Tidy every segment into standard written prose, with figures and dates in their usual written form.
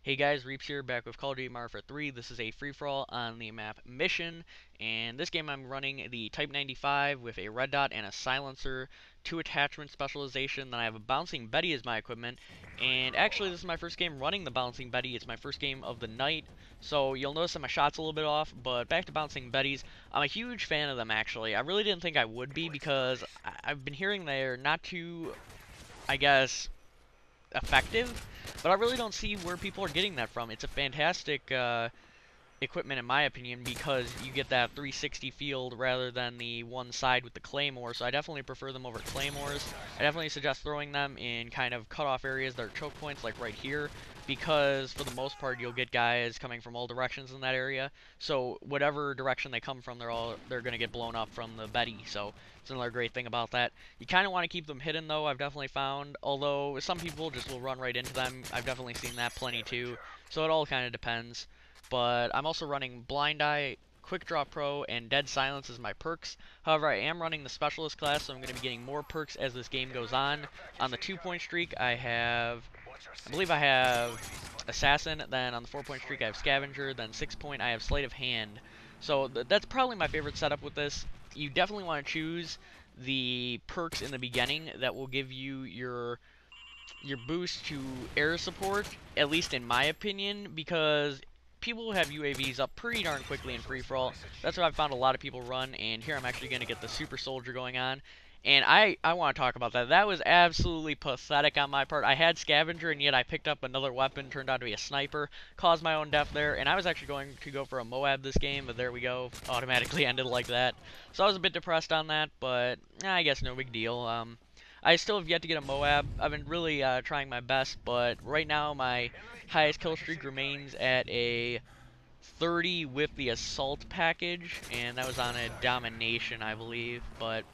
Hey guys, Reaps here, back with Call of Duty Modern Warfare 3. This is a free-for-all on the map Mission, and this game I'm running the Type 95 with a red dot and a silencer, 2 attachment specialization. Then I have a bouncing Betty as my equipment, and actually this is my first game running the bouncing Betty. It's my first game of the night, so you'll notice that my shot's a little bit off, but back to bouncing Betties. I'm a huge fan of them actually. I really didn't think I would be because I've been hearing they're not too, I guess, effective, but I really don't see where people are getting that from. It's a fantastic equipment in my opinion because you get that 360 field rather than the one side with the claymore, so I definitely prefer them over claymores. I definitely suggest throwing them in kind of cut-off areas that are choke points, like right here, because for the most part you'll get guys coming from all directions in that area, so whatever direction they come from, they're going to get blown up from the Betty. So it's another great thing about that. You kind of want to keep them hidden though, I've definitely found, although some people just will run right into them. I've definitely seen that plenty too, so it all kind of depends. But I'm also running Blind Eye, Quick Draw Pro, and Dead Silence as my perks. However, I am running the Specialist class, so I'm going to be getting more perks as this game goes on. On the 2-point streak, I believe I have Assassin, then on the 4-point streak I have Scavenger, then 6-point I have Sleight of Hand. So that's probably my favorite setup with this. You definitely want to choose the perks in the beginning that will give you your boost to air support, at least in my opinion, because people have UAVs up pretty darn quickly in free-for-all. That's what I've found a lot of people run, and here I'm actually going to get the Super Soldier going on. And I want to talk about that. That was absolutely pathetic on my part. I had Scavenger, and yet I picked up another weapon, turned out to be a sniper, caused my own death there, and I was actually going to go for a MOAB this game, but there we go, automatically ended like that. So I was a bit depressed on that, but I guess no big deal. I still have yet to get a MOAB. I've been really trying my best, but right now my highest kill streak remains at a 30 with the assault package, and that was on a domination, I believe. But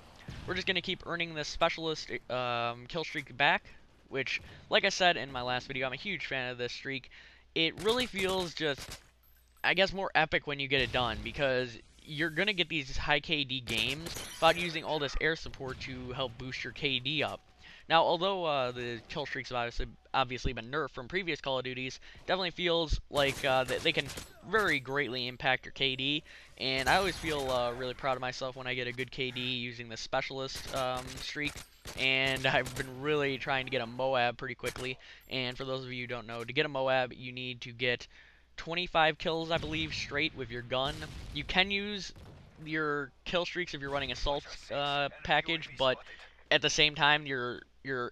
we're just going to keep earning this specialist kill streak back, which, like I said in my last video, I'm a huge fan of this streak. It really feels just, I guess, more epic when you get it done, because you're going to get these high KD games without using all this air support to help boost your KD up. Now, although the kill streaks have obviously been nerfed from previous Call of Duties, definitely feels like that they can very greatly impact your KD, and I always feel really proud of myself when I get a good KD using the specialist streak, and I've been really trying to get a MOAB pretty quickly. And for those of you who don't know, to get a MOAB, you need to get 25 kills, I believe, straight with your gun. You can use your kill streaks if you're running assault package, but at the same time, your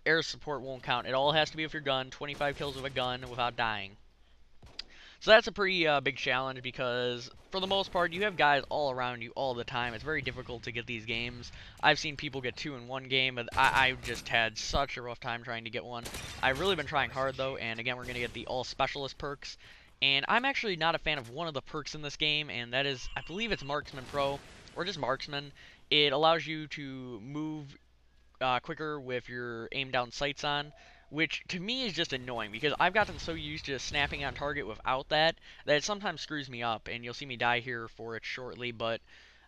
air support won't count. It all has to be with your gun, 25 kills with a gun without dying. So that's a pretty big challenge because, for the most part, you have guys all around you all the time. It's very difficult to get these games. I've seen people get 2 in one game, but I just had such a rough time trying to get one. I've really been trying hard, though, and again, we're going to get the all-specialist perks. And I'm actually not a fan of one of the perks in this game, and that is, I believe it's Marksman Pro, or just Marksman. It allows you to move quicker with your aim down sights on, which to me is just annoying because I've gotten so used to snapping on target without that it sometimes screws me up, and you'll see me die here for it shortly, but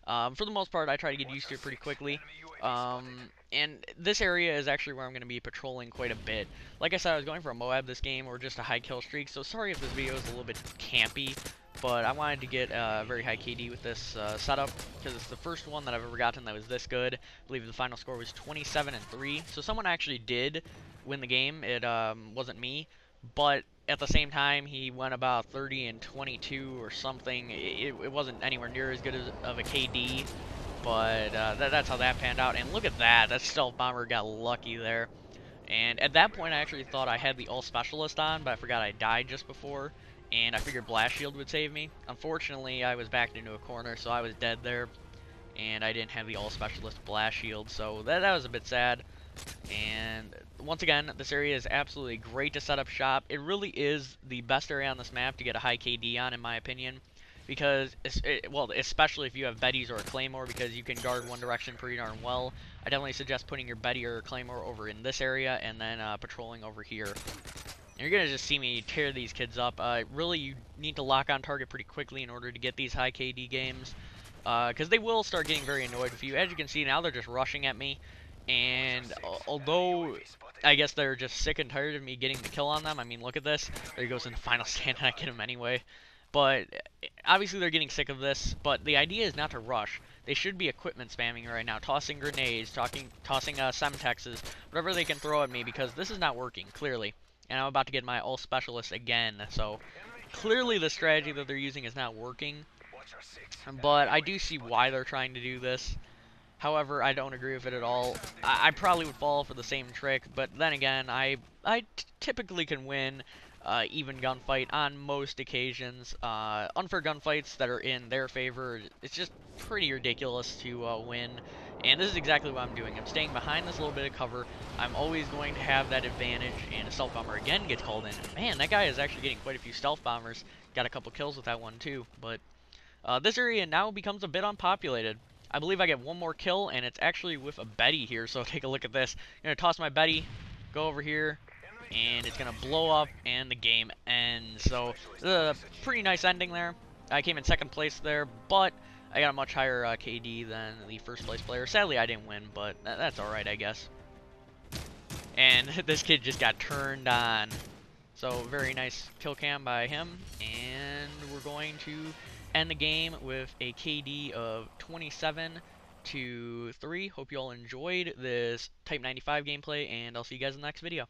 for the most part I try to get used to it pretty quickly. And this area is actually where I'm going to be patrolling quite a bit. Like I said, I was going for a MOAB this game, or just a high kill streak, so sorry if this video is a little bit campy, but I wanted to get a very high KD with this setup, because it's the first one that I've ever gotten that was this good. I believe the final score was 27-3, so someone actually did win the game. It wasn't me, but at the same time, he went about 30-22 or something. It wasn't anywhere near as good of a KD, but that's how that panned out. And look at that, that stealth bomber got lucky there. And at that point, I actually thought I had the all-specialist on, but I forgot I died just before, and I figured blast shield would save me. Unfortunately, I was backed into a corner, so I was dead there, and I didn't have the all-specialist blast shield, so that was a bit sad. And once again, this area is absolutely great to set up shop. It really is the best area on this map to get a high KD on, in my opinion, because, well, especially if you have Betties or a Claymore, because you can guard one direction pretty darn well. I definitely suggest putting your Betty or Claymore over in this area, and then patrolling over here. And you're going to just see me tear these kids up. Really, you need to lock on target pretty quickly in order to get these high KD games, because they will start getting very annoyed with you. As you can see, now they're just rushing at me. And although I guess they're just sick and tired of me getting the kill on them, I mean, look at this. There he goes in the final stand, and I get him anyway. But obviously they're getting sick of this, but the idea is not to rush. They should be equipment spamming right now, tossing grenades, tossing semtexes, whatever they can throw at me, because this is not working, clearly. And I'm about to get my all specialist again, so clearly the strategy that they're using is not working. But I do see why they're trying to do this. However, I don't agree with it at all. I probably would fall for the same trick, but then again, I typically can win even gunfight on most occasions. Unfair gunfights that are in their favor, it's just pretty ridiculous to win. And this is exactly what I'm doing. I'm staying behind this little bit of cover. I'm always going to have that advantage, and a stealth bomber again gets called in. Man, that guy is actually getting quite a few stealth bombers. Got a couple kills with that one too, but this area now becomes a bit unpopulated. I believe I get one more kill, and it's actually with a Betty here, so take a look at this. I'm going to toss my Betty, go over here, and it's going to blow up, and the game ends. So, a pretty nice ending there. I came in second place there, but I got a much higher KD than the first place player. Sadly, I didn't win, but that's alright, I guess. And this kid just got turned on. So, very nice kill cam by him, and we're going to end the game with a KD of 27-3. Hope you all enjoyed this Type 95 gameplay, and I'll see you guys in the next video.